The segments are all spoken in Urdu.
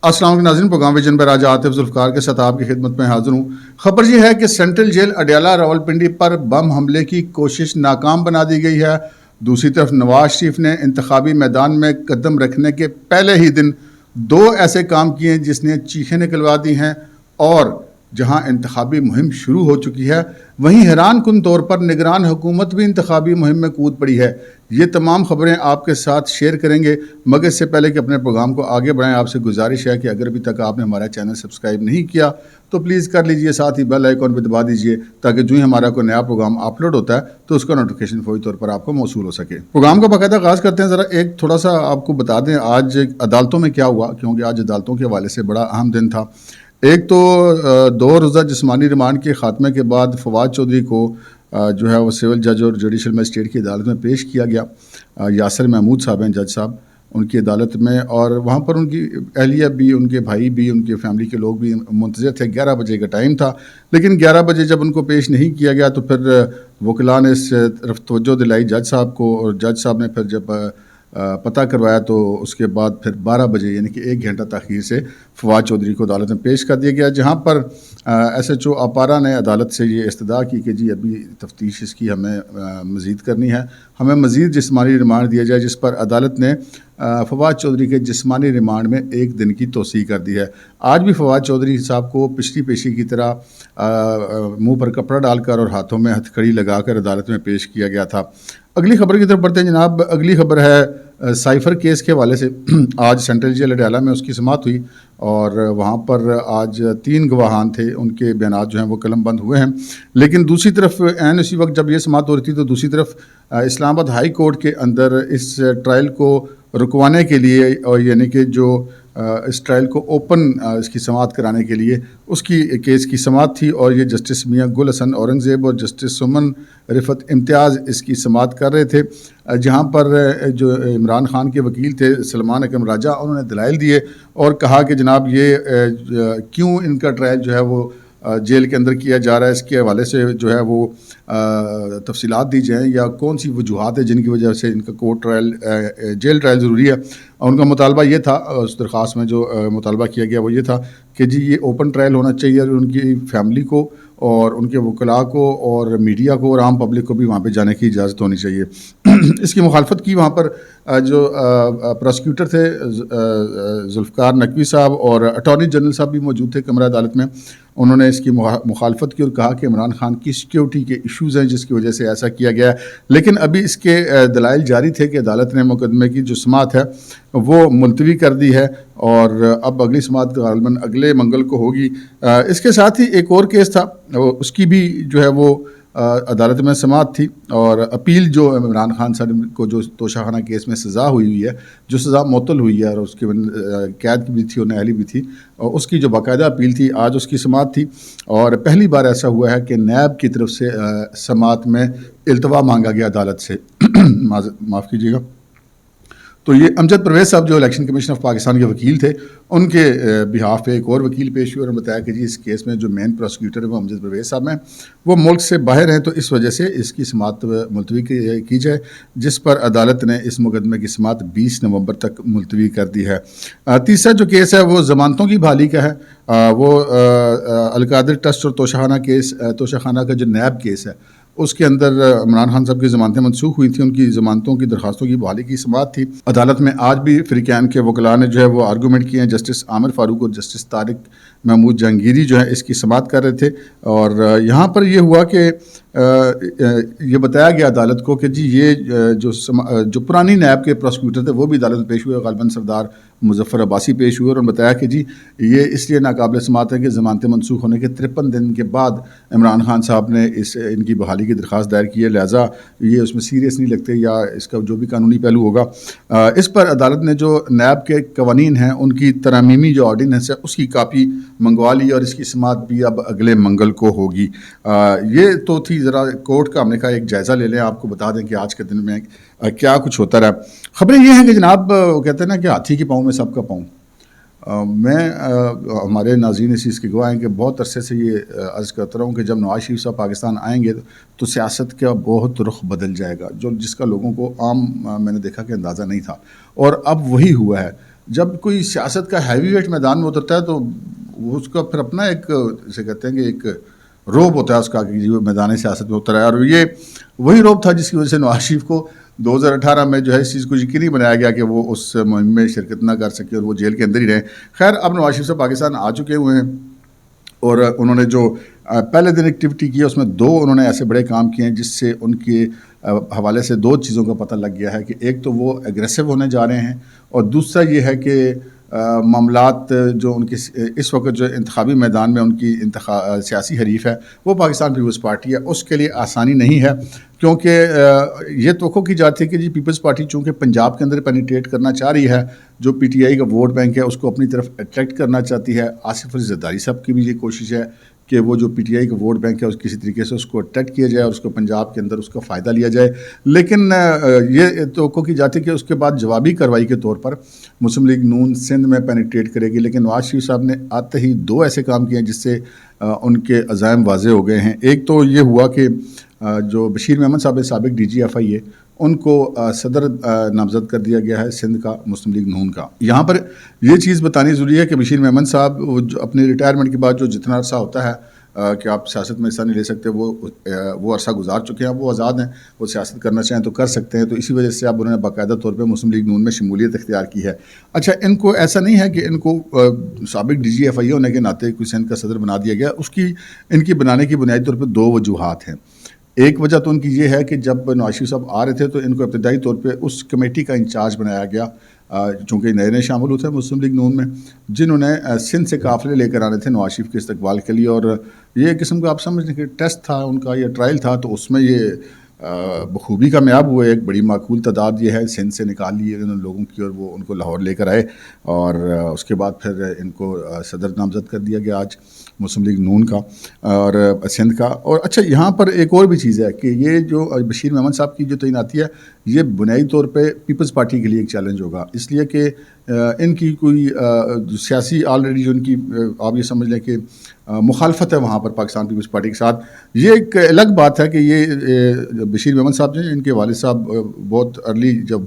السلام علیکم ناظرین، پروگرام ویژن پر آج عاطف ذوالفقار کے ساتھ آپ کی خدمت میں حاضر ہوں۔ خبر یہ ہے کہ سینٹرل جیل اڈیالہ راولپنڈی پر بم حملے کی کوشش ناکام بنا دی گئی ہے۔ دوسری طرف نواز شریف نے انتخابی میدان میں قدم رکھنے کے پہلے ہی دن 2 ایسے کام کیے جس نے چیخیں نکلوا دی ہیں، اور جہاں انتخابی مہم شروع ہو چکی ہے وہیں حیران کن طور پر نگران حکومت بھی انتخابی مہم میں کود پڑی ہے۔ یہ تمام خبریں آپ کے ساتھ شیئر کریں گے، مگر اس سے پہلے کہ اپنے پروگرام کو آگے بڑھائیں، آپ سے گزارش ہے کہ اگر ابھی تک آپ نے ہمارا چینل سبسکرائب نہیں کیا تو پلیز کر لیجئے، ساتھ ہی بیل آئیکن پہ دبا دیجئے تاکہ جو ہی ہمارا کوئی نیا پروگرام اپلوڈ ہوتا ہے تو اس کا نوٹیفیکیشن فوری طور پر آپ کو موصول ہو سکے۔ پروگرام کا باقاعدہ آغاز کرتے ہیں۔ ذرا ایک تھوڑا سا آپ کو بتا دیں آج عدالتوں میں کیا ہوا، کیونکہ آج عدالتوں کے حوالے سے بڑا اہم دن تھا۔ ایک تو 2 روزہ جسمانی ریمانڈ کے خاتمے کے بعد فواد چودھری کو جو ہے وہ سول جج اور جوڈیشل مجسٹریٹ کی عدالت میں پیش کیا گیا۔ یاسر محمود صاحب ہیں جج صاحب ان کی عدالت میں، اور وہاں پر ان کی اہلیہ بھی، ان کے بھائی بھی، ان کے فیملی کے لوگ بھی منتظر تھے۔ 11 بجے کا ٹائم تھا، لیکن 11 بجے جب ان کو پیش نہیں کیا گیا تو پھر وکلاء نے اس طرف توجہ دلائی جج صاحب کو، اور جج صاحب نے پھر جب پتہ کروایا تو اس کے بعد پھر 12 بجے یعنی کہ 1 گھنٹہ تاخیر سے فواد چودھری کو عدالت میں پیش کر دیا گیا، جہاں پر ایس ایچ او اپارا نے عدالت سے یہ استدعا کی کہ جی ابھی تفتیش اس کی ہمیں مزید کرنی ہے، ہمیں مزید جسمانی ریمانڈ دیا جائے، جس پر عدالت نے فواد چودھری کے جسمانی ریمانڈ میں 1 دن کی توسیع کر دی ہے۔ آج بھی فواد چودھری صاحب کو پچھلی پیشی کی طرح منہ پر کپڑا ڈال کر اور ہاتھوں میں ہتھکڑی لگا کر عدالت میں پیش کیا گیا تھا۔ اگلی خبر کی طرف بڑھتے ہیں جناب۔ اگلی خبر ہے سائفر کیس کے حوالے سے۔ آج سینٹرل جیل اڈیالہ میں اس کی سماعت ہوئی، اور وہاں پر آج 3 گواہان تھے، ان کے بیانات جو ہیں وہ قلم بند ہوئے ہیں۔ لیکن دوسری طرف عین اسی وقت جب یہ سماعت ہو رہی تھی تو دوسری طرف اسلام آباد ہائی کورٹ کے اندر اس ٹرائل کو رکوانے کے لیے، اور یعنی کہ جو اس ٹرائل کو اوپن اس کی سماعت کرانے کے لیے اس کی کیس کی سماعت تھی، اور یہ جسٹس میاں گل حسن اورنگزیب اور جسٹس سمن رفت امتیاز اس کی سماعت کر رہے تھے، جہاں پر جو عمران خان کے وکیل تھے سلمان اکرم راجہ، انہوں نے دلائل دیے اور کہا کہ جناب یہ کیوں ان کا ٹرائل جو ہے وہ جیل کے اندر کیا جا رہا ہے، اس کے حوالے سے جو ہے وہ تفصیلات دی جائیں، یا کون سی وجوہات ہیں جن کی وجہ سے ان کا کورٹ ٹرائل جیل ٹرائل ضروری ہے۔ اور ان کا مطالبہ یہ تھا، اس درخواست میں جو مطالبہ کیا گیا وہ یہ تھا کہ جی یہ اوپن ٹرائل ہونا چاہیے، اور ان کی فیملی کو اور ان کے وکلاء کو اور میڈیا کو اور عام پبلک کو بھی وہاں پہ جانے کی اجازت ہونی چاہیے۔ اس کی مخالفت کی وہاں پر جو پروسیکیوٹر تھے ذوالفقار نقوی صاحب اور اٹارنی جنرل صاحب بھی موجود تھے کمرہ عدالت میں، انہوں نے اس کی مخالفت کی اور کہا کہ عمران خان کی سیکیورٹی کے ایشوز ہیں جس کی وجہ سے ایسا کیا گیا ہے، لیکن ابھی اس کے دلائل جاری تھے کہ عدالت نے مقدمے کی جو سماعت ہے وہ ملتوی کر دی ہے، اور اب اگلی سماعت غالباً اگلے منگل کو ہوگی۔ اس کے ساتھ ہی ایک اور کیس تھا، اس کی بھی جو ہے وہ عدالت میں سماعت تھی، اور اپیل جو عمران خان صاحب کو جو توشہ خانہ کیس میں سزا ہوئی ہے، جو سزا معطل ہوئی ہے اور اس کی قید کی بھی تھی اور نااہلی بھی تھی، اور اس کی جو باقاعدہ اپیل تھی آج اس کی سماعت تھی، اور پہلی بار ایسا ہوا ہے کہ نیب کی طرف سے سماعت میں التوا مانگا گیا عدالت سے۔ معاف کیجیے گا۔ تو یہ امجد پرویز صاحب جو الیکشن کمیشن آف پاکستان کے وکیل تھے، ان کے بہاف پہ ایک اور وکیل پیش ہوئے اور بتایا کہ جی اس کیس میں جو مین پروسیکیوٹر ہیں وہ امجد پرویز صاحب ہیں، وہ ملک سے باہر ہیں، تو اس وجہ سے اس کی سماعت ملتوی کی جائے، جس پر عدالت نے اس مقدمے کی سماعت 20 نومبر تک ملتوی کر دی ہے۔ تیسرا جو کیس ہے وہ ضمانتوں کی بحالی کا ہے، وہ القادر ٹرسٹ اور توشہ خانہ کا جو نیب کیس ہے اس کے اندر عمران خان صاحب کی ضمانتیں منسوخ ہوئی تھیں، ان کی ضمانتوں کی درخواستوں کی بحالی کی سماعت تھی۔ عدالت میں آج بھی فریقین کے وکلاء نے جو ہے وہ آرگومنٹ کیے ہیں، جسٹس عامر فاروق اور جسٹس طارق محمود جہانگیری جو ہے اس کی سماعت کر رہے تھے، اور یہاں پر یہ ہوا کہ یہ بتایا گیا عدالت کو کہ جی یہ جو پرانی نیب کے پروسیکیوٹر تھے وہ بھی عدالت میں پیش ہوئے، غالباً سردار مظفر عباسی پیش ہوئے، اور بتایا کہ جی یہ اس لیے ناقابل سماعت ہے کہ ضمانتیں منسوخ ہونے کے 53 دن کے بعد عمران خان صاحب نے ان کی بحالی کی درخواست دائر کی ہے، لہٰذا یہ اس میں سیریس نہیں لگتے، یا اس کا جو بھی قانونی پہلو ہوگا۔ اس پر عدالت نے جو نیب کے قوانین ہیں ان کی ترمیمی جو آرڈیننس ہے اس کی کاپی منگوا لی، اور اس کی سماعت بھی اب اگلے منگل کو ہوگی۔ یہ تو تھی ذرا کورٹ کا، ہم نے کہا ایک جائزہ لے لیں، آپ کو بتا دیں کہ آج کے دن میں کیا کچھ ہوتا رہا۔ خبریں یہ ہیں کہ جناب وہ کہتے ہیں نا کہ ہاتھی کے پاؤں میں سب کا پاؤں۔ میں ہمارے ناظرین اس چیز کے گواہ ہیں کہ بہت عرصے سے یہ عرض کرتا رہا ہوں کہ جب نواز شریف صاحب پاکستان آئیں گے تو سیاست کا بہت رخ بدل جائے گا، جس کا لوگوں کو عام میں نے دیکھا کہ اندازہ نہیں تھا، اور اب وہی ہوا ہے۔ جب کوئی سیاست کا ہیوی ویٹ میدان میں اترتا ہے تو وہ اس کا پھر اپنا ایک جسے کہتے ہیں کہ ایک روب ہوتا ہے اس کا کہ جو میدان سیاست میں اترا ہے، اور یہ وہی روب تھا جس کی وجہ سے نواز شریف کو 2018 میں جو ہے اس چیز کو یقینی بنایا گیا کہ وہ اس مہم میں شرکت نہ کر سکے اور وہ جیل کے اندر ہی رہیں۔ خیر اب نواز شریف صاحب پاکستان آ چکے ہوئے ہیں، اور انہوں نے جو پہلے دن ایکٹیویٹی کی ہے اس میں 2 انہوں نے ایسے بڑے کام کیے ہیں جس سے ان کے حوالے سے 2 چیزوں کا پتہ لگ گیا ہے کہ ایک تو وہ ایگریسو ہونے جا رہے ہیں، اور دوسرا یہ ہے کہ معاملات جو ان کے اس وقت جو انتخابی میدان میں ان کی سیاسی حریف ہے وہ پاکستان پیپلز پارٹی ہے، اس کے لیے آسانی نہیں ہے، کیونکہ یہ توقع کی جاتی ہے کہ جی پیپلز پارٹی چونکہ پنجاب کے اندر پینیٹریٹ کرنا چاہ رہی ہے، جو پی ٹی آئی کا ووٹ بینک ہے اس کو اپنی طرف اٹریکٹ کرنا چاہتی ہے۔ آصف علی زرداری صاحب کی بھی یہ کوشش ہے کہ وہ جو پی ٹی آئی کا ووٹ بینک ہے اس کسی طریقے سے اس کو اٹریکٹ کیا جائے اور اس کو پنجاب کے اندر اس کا فائدہ لیا جائے، لیکن یہ توقع کی جاتی ہے کہ اس کے بعد جوابی کارروائی کے طور پر مسلم لیگ نون سندھ میں پینیٹریٹ کرے گی۔ لیکن نواز شریف صاحب نے آتے ہی 2 ایسے کام کیے ہیں جس سے ان کے عزائم واضح ہو گئے ہیں۔ ایک تو یہ ہوا کہ جو بشیر محمد صاحب سابق ڈی جی ایف آئی ہے ان کو صدر نامزد کر دیا گیا ہے سندھ کا مسلم لیگ نون کا۔ یہاں پر یہ چیز بتانی ضروری ہے کہ بشیر محمد صاحب جو اپنے ریٹائرمنٹ کے بعد جو جتنا عرصہ ہوتا ہے کہ آپ سیاست میں حصہ نہیں لے سکتے وہ عرصہ گزار چکے ہیں، وہ آزاد ہیں، وہ سیاست کرنا چاہیں تو کر سکتے ہیں، تو اسی وجہ سے اب انہوں نے باقاعدہ طور پہ مسلم لیگ نون میں شمولیت اختیار کی ہے۔ اچھا، ان کو ایسا نہیں ہے کہ ان کو سابق ڈی جی ایف آئی ہونے کے ناطے کوئی سندھ کا صدر بنا دیا گیا، ان کی بنانے کی بنیادی طور پہ 2 وجوہات ہیں۔ ایک وجہ تو ان کی یہ ہے کہ جب نواز شریف صاحب آ رہے تھے تو ان کو ابتدائی طور پہ اس کمیٹی کا انچارج بنایا گیا، چونکہ نئے شامل ہوتے ہیں مسلم لیگ نون میں، جنہوں نے سندھ سے قافلے لے کر آنے تھے نواز شریف کے استقبال کے لیے، اور یہ ایک قسم کا آپ سمجھ لیں کہ ٹیسٹ تھا ان کا یا ٹرائل تھا، تو اس میں یہ بخوبی کامیاب ہوئے۔ ایک بڑی معقول تعداد یہ ہے سندھ سے نکال لیے انہوں نے لوگوں کی، اور وہ ان کو لاہور لے کر آئے، اور اس کے بعد پھر ان کو صدر نامزد کر دیا گیا آج مسلم لیگ نون کا اور سندھ کا۔ اور اچھا، یہاں پر ایک اور بھی چیز ہے کہ یہ جو بشیر محمد صاحب کی جو تعیناتی ہے یہ بنیادی طور پہ پیپلز پارٹی کے لیے ایک چیلنج ہوگا، اس لیے کہ ان کی کوئی سیاسی آلریڈی جو ان کی آپ یہ سمجھ لیں کہ مخالفت ہے وہاں پر پاکستان پیپلز پارٹی کے ساتھ۔ یہ ایک الگ بات ہے کہ یہ بشیر محمد صاحب جو ہیں ان کے والد صاحب بہت ارلی، جب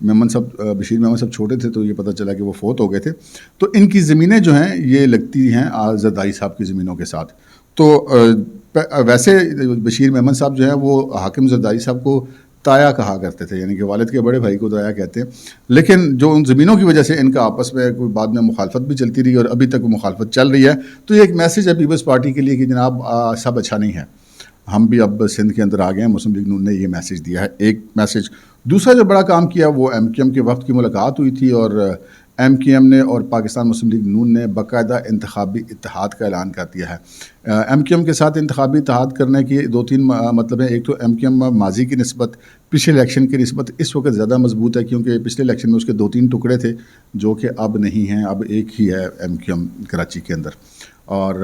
بشیر محمد صاحب چھوٹے تھے تو یہ پتہ چلا کہ وہ فوت ہو گئے تھے، تو ان کی زمینیں جو ہیں یہ لگتی ہیں زرداری صاحب کی زمینوں کے ساتھ۔ تو ویسے بشیر محمد صاحب جو ہیں وہ حاکم زرداری صاحب کو تایا کہا کرتے تھے، یعنی کہ والد کے بڑے بھائی کو تایا کہتے ہیں، لیکن جو ان زمینوں کی وجہ سے ان کا آپس میں کوئی بعد میں مخالفت بھی چلتی رہی اور ابھی تک وہ مخالفت چل رہی ہے۔ تو یہ ایک میسیج ہے پیپلز پارٹی کے لیے کہ جناب سب اچھا نہیں ہے، ہم بھی اب سندھ کے اندر آ گئے ہیں۔ مسلم لیگ نون نے یہ میسیج دیا ہے، ایک میسیج۔ دوسرا جو بڑا کام کیا وہ ایم کیو ایم کے وفد کی ملاقات ہوئی تھی، اور ایم کیو ایم نے اور پاکستان مسلم لیگ نون نے باقاعدہ انتخابی اتحاد کا اعلان کر دیا ہے۔ ایم کیو ایم کے ساتھ انتخابی اتحاد کرنے کی 2-3 مطلب ہیں۔ ایک تو ایم کیو ایم ماضی کی نسبت، پچھلے الیکشن کی نسبت اس وقت زیادہ مضبوط ہے، کیونکہ پچھلے الیکشن میں اس کے 2-3 ٹکڑے تھے جو کہ اب نہیں ہیں، اب ایک ہی ہے ایم کیو ایم کراچی کے اندر، اور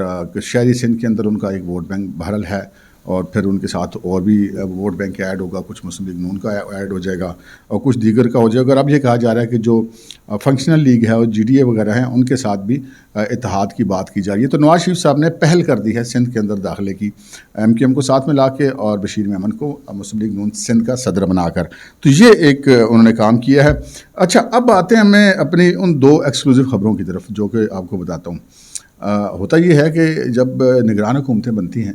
شہری سندھ کے اندر ان کا ایک ووٹ بینک بہرحال ہے، اور پھر ان کے ساتھ اور بھی ووٹ بینک ایڈ ہوگا، کچھ مسلم لیگ نون کا ایڈ ہو جائے گا اور کچھ دیگر کا ہو جائے گا۔ اور اب یہ کہا جا رہا ہے کہ جو فنکشنل لیگ ہے اور جی ڈی اے وغیرہ ہیں ان کے ساتھ بھی اتحاد کی بات کی جا رہی ہے۔ تو نواز شریف صاحب نے پہل کر دی ہے سندھ کے اندر داخلے کی، ایم کیو ایم کو ساتھ میں لا کے اور بشیر محمد کو مسلم لیگ نون سندھ کا صدر بنا کر، تو یہ ایک انہوں نے کام کیا ہے۔ اچھا، اب آتے ہیں میں اپنی ان 2 ایکسکلوزیو خبروں کی طرف جو کہ آپ کو بتاتا ہوں۔ ہوتا یہ ہے کہ جب نگران حکومتیں بنتی ہیں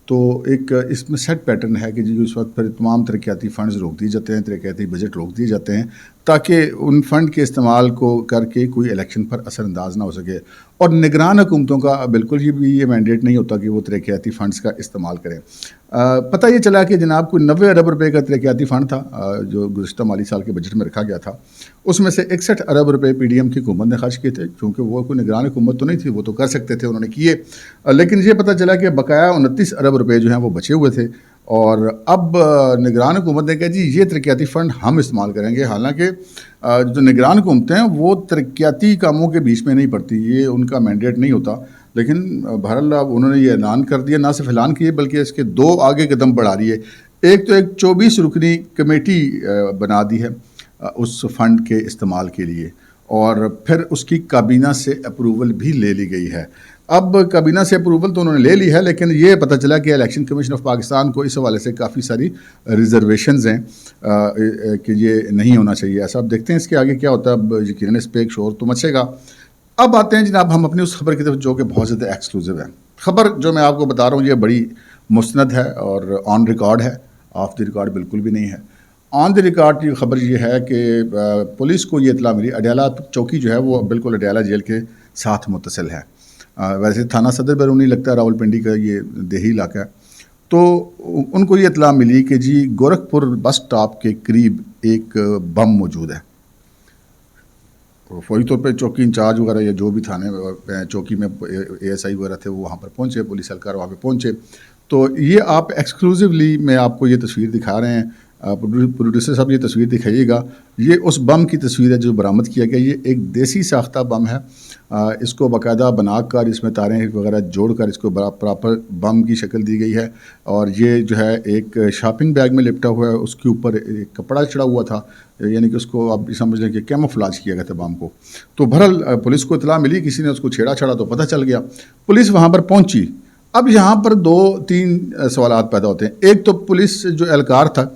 تو ایک اس میں سیٹ پیٹرن ہے کہ اس وقت پھر تمام ترقیاتی فنڈز روک دیے جاتے ہیں، ترقیاتی بجٹ روک دیے جاتے ہیں تاکہ ان فنڈ کے استعمال کو کر کے کوئی الیکشن پر اثر انداز نہ ہو سکے۔ اور نگران حکومتوں کا بالکل یہ مینڈیٹ نہیں ہوتا کہ وہ ترقیاتی فنڈز کا استعمال کریں۔ پتہ یہ چلا کہ جناب کوئی 90 ارب روپے کا ترقیاتی فنڈ تھا جو گزشتہ مالی سال کے بجٹ میں رکھا گیا تھا، اس میں سے 61 ارب روپے پی ڈی ایم کی حکومت نے خرچ کیے تھے، چونکہ وہ کوئی نگران حکومت تو نہیں تھی، وہ تو کر سکتے تھے، انہوں نے کیے، لیکن یہ پتہ چلا کہ بقایا 29 ارب روپے جو ہیں وہ بچے ہوئے تھے، اور اب نگران حکومت نے کہا جی یہ ترقیاتی فنڈ ہم استعمال کریں گے۔ حالانکہ جو نگران حکومتیں ہیں وہ ترقیاتی کاموں کے بیچ میں نہیں پڑتی، یہ ان کا مینڈیٹ نہیں ہوتا، لیکن بہرحال اب انہوں نے یہ اعلان کر دیا، نہ صرف اعلان کیے بلکہ اس کے 2 آگے قدم بڑھا رہی ہے۔ ایک تو ایک 24 رکنی کمیٹی بنا دی ہے اس فنڈ کے استعمال کے لیے، اور پھر اس کی کابینہ سے اپروول بھی لے لی گئی ہے۔ اب کابینہ سے اپروول تو انہوں نے لے لی ہے، لیکن یہ پتہ چلا کہ الیکشن کمیشن آف پاکستان کو اس حوالے سے کافی ساری ریزرویشنز ہیں کہ یہ نہیں ہونا چاہیے ایسا. اب دیکھتے ہیں اس کے آگے کیا ہوتا ہے. اب یقیناً اس پہ ایک شور تو مچے گا. اب آتے ہیں جناب ہم اپنی اس خبر کی طرف جو کہ بہت زیادہ ایکسکلوزیو ہے. خبر جو میں آپ کو بتا رہا ہوں یہ بڑی مستند ہے اور آن ریکارڈ ہے، آف دی ریکارڈ بالکل بھی نہیں ہے. آن دی ریکارڈ کی خبر یہ ہے کہ پولیس کو یہ اطلاع ملی، اڈیالہ چوکی جو ہے وہ بالکل اڈیالہ جیل کے ساتھ متصل ہے. ویسے تھانہ صدر بیرونی لگتا ہے راولپنڈی کا یہ دیہی علاقہ ہے. تو ان کو یہ اطلاع ملی کہ جی گورکھپور بس سٹاپ کے قریب ایک بم موجود ہے. فوری طور پہ چوکی انچارج وغیرہ یا جو بھی تھانے چوکی میں اے ایس آئی وغیرہ تھے وہ وہاں پر پہنچے، پولیس اہلکار وہاں پہ پہنچے. تو یہ آپ ایکسکلوزیولی میں آپ کو یہ تصویر دکھا رہے ہیں. پروڈیوسر صاحب یہ تصویر دکھائیے گا. یہ اس بم کی تصویر ہے جو برآمد کیا گیا. یہ ایک دیسی ساختہ بم ہے. اس کو باقاعدہ بنا کر اس میں تاریں وغیرہ جوڑ کر اس کو پراپر بم کی شکل دی گئی ہے. اور یہ جو ہے ایک شاپنگ بیگ میں لپٹا ہوا ہے، اس کے اوپر ایک کپڑا چڑھا ہوا تھا، یعنی کہ اس کو آپ سمجھ لیں کہ کیموفلاج کیا گیا تھا بم کو. تو بہرحال پولیس کو اطلاع ملی، کسی نے اس کو چھیڑا چھاڑا تو پتہ چل گیا. پولیس وہاں پر پہنچی. اب یہاں پر 2-3 سوالات پیدا ہوتے ہیں. ایک تو پولیس جو اہلکار تھا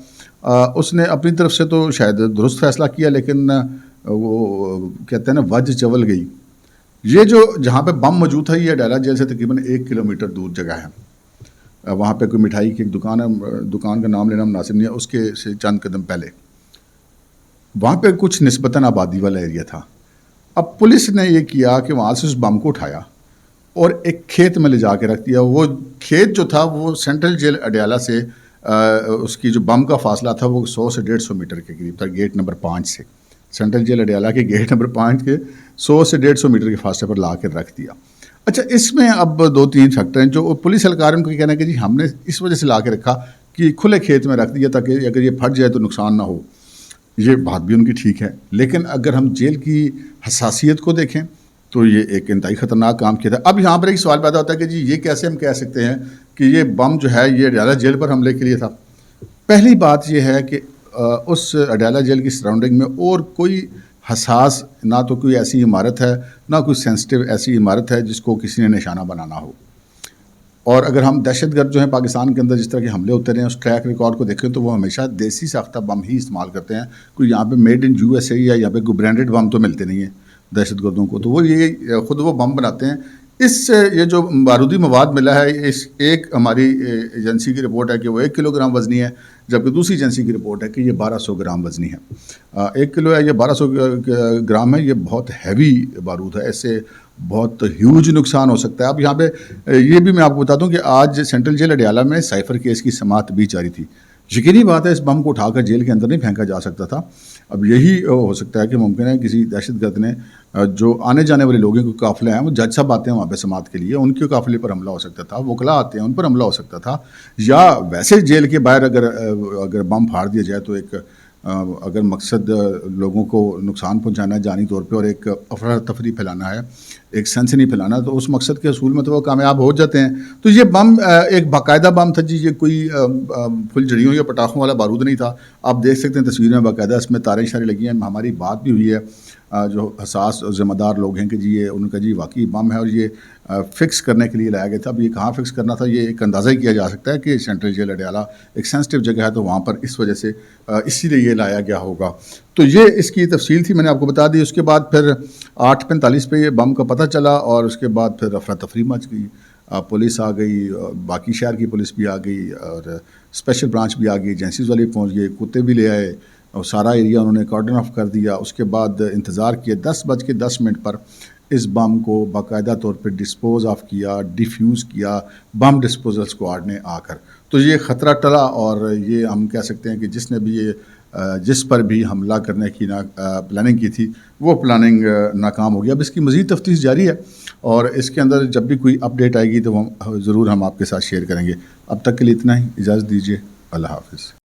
اس نے اپنی طرف سے تو شاید درست فیصلہ کیا، لیکن وہ کہتے ہیں نا وجہ چول گئی. یہ جو جہاں پہ بم موجود تھا یہ اڈیالہ جیل سے تقریباً 1 کلومیٹر دور جگہ ہے. وہاں پہ کوئی مٹھائی کی ایک دکان ہے، دکان کا نام لینا مناسب نہیں ہے، اس کے سے چند قدم پہلے وہاں پہ کچھ نسبتاً آبادی والا ایریا تھا. اب پولیس نے یہ کیا کہ وہاں سے اس بم کو اٹھایا اور ایک کھیت میں لے جا کے رکھ دیا. وہ کھیت جو تھا وہ سینٹرل جیل اڈیالہ سے اس کی جو بم کا فاصلہ تھا وہ 100 سے 150 میٹر کے قریب تھا، گیٹ نمبر 5 سے. سینٹرل جیل اڈیالہ کے گیٹ نمبر 5 کے 100 سے 150 میٹر کے فاصلے پر لا کے رکھ دیا. اچھا، اس میں اب 2-3 فیکٹر ہیں جو پولیس اہلکاروں کو کہنا ہے کہ جی ہم نے اس وجہ سے لا کے رکھا کہ کھلے کھیت میں رکھ دیا تاکہ اگر یہ پھٹ جائے تو نقصان نہ ہو. یہ بات بھی ان کی ٹھیک ہے، لیکن اگر ہم جیل کی حساسیت کو دیکھیں تو یہ ایک انتہائی خطرناک کام کیا تھا. اب یہاں پر ایک سوال پیدا ہوتا ہے کہ جی یہ کیسے ہم کہہ سکتے ہیں کہ یہ بم جو ہے یہ اڈیالہ جیل پر حملے کے لیے تھا. پہلی بات یہ ہے کہ اس اڈیالہ جیل کی سراؤنڈنگ میں اور کوئی حساس نہ تو کوئی ایسی عمارت ہے نہ کوئی سینسٹیو ایسی عمارت ہے جس کو کسی نے نشانہ بنانا ہو. اور اگر ہم دہشت گرد جو ہیں پاکستان کے اندر جس طرح کے حملے ہوتے رہے ہیں اس ٹریک ریکارڈ کو دیکھیں تو وہ ہمیشہ دیسی ساختہ بم ہی استعمال کرتے ہیں. کوئی یہاں پہ made in U S A یا یہاں پہ کوئی برانڈڈ بم تو ملتے نہیں ہیں دہشت گردوں کو. تو وہ یہ خود وہ بم بناتے ہیں. یہ جو بارودی مواد ملا ہے، اس ایک ہماری ایجنسی کی رپورٹ ہے کہ وہ 1 کلو گرام وزنی ہے، جبکہ دوسری ایجنسی کی رپورٹ ہے کہ یہ 1200 گرام وزنی ہے. 1 کلو ہے، یہ 1200 گرام ہے. یہ بہت ہیوی بارود ہے، اس سے بہت ہیوج نقصان ہو سکتا ہے. اب یہاں پہ یہ بھی میں آپ کو بتا دوں کہ آج سینٹرل جیل اڈیالہ میں سائفر کیس کی سماعت بھی جاری تھی. یقینی بات ہے اس بم کو اٹھا کر جیل کے اندر نہیں پھینکا جا سکتا تھا. اب یہی ہو سکتا ہے کہ ممکن ہے کسی دہشت گرد نے جو آنے جانے والے لوگوں کے قافلے ہیں، وہ جج صاحب آتے ہیں وہاں پہ سماعت کے لیے، ان کے قافلے پر حملہ ہو سکتا تھا. وکلاء آتے ہیں ان پر حملہ ہو سکتا تھا. یا ویسے جیل کے باہر اگر بم پھاڑ دیا جائے تو ایک اگر مقصد لوگوں کو نقصان پہنچانا ہے جانی طور پہ اور ایک افراتفری پھیلانا ہے، ایک سنسنی پھیلانا ہے، تو اس مقصد کے حصول میں تو وہ کامیاب ہو جاتے ہیں. تو یہ بم ایک باقاعدہ بم تھا جی، یہ کوئی پھلجھڑیوں یا پٹاخوں والا بارود نہیں تھا. آپ دیکھ سکتے ہیں تصویر میں باقاعدہ اس میں تاریں شاریں لگی ہیں. ہماری بات بھی ہوئی ہے جو حساس اور ذمہ دار لوگ ہیں کہ جی یہ ان کا جی واقعی بم ہے اور یہ فکس کرنے کے لیے لایا گیا تھا. اب یہ کہاں فکس کرنا تھا یہ ایک اندازہ ہی کیا جا سکتا ہے کہ سینٹرل جیل اڈیالہ ایک سینسٹیو جگہ ہے تو وہاں پر اس وجہ سے اسی لیے یہ لایا گیا ہوگا. تو یہ اس کی تفصیل تھی، میں نے آپ کو بتا دی. اس کے بعد پھر 8:45 پہ یہ بم کا پتہ چلا اور اس کے بعد پھر افراتفری مچ گئی. پولیس آ گئی، باقی شہر کی پولیس بھی آ گئی اور اسپیشل برانچ بھی آ گئی، ایجنسیز والے پہنچ گئے، کتے بھی لے آئے اور سارا ایریا انہوں نے کارڈن آف کر دیا. اس کے بعد انتظار کیا 10:10 پر اس بم کو باقاعدہ طور پہ ڈسپوز آف کیا، ڈیفیوز کیا بم ڈسپوزل اسکواڈ نے آ کر. تو یہ خطرہ ٹلا اور یہ ہم کہہ سکتے ہیں کہ جس نے بھی جس پر بھی حملہ کرنے کی پلاننگ کی تھی وہ پلاننگ ناکام ہو گیا. اب اس کی مزید تفتیش جاری ہے اور اس کے اندر جب بھی کوئی اپڈیٹ آئے گی تو ضرور ہم آپ کے ساتھ شیئر کریں گے. اب تک کے لیے اتنا ہی، اجازت دیجیے. اللہ حافظ.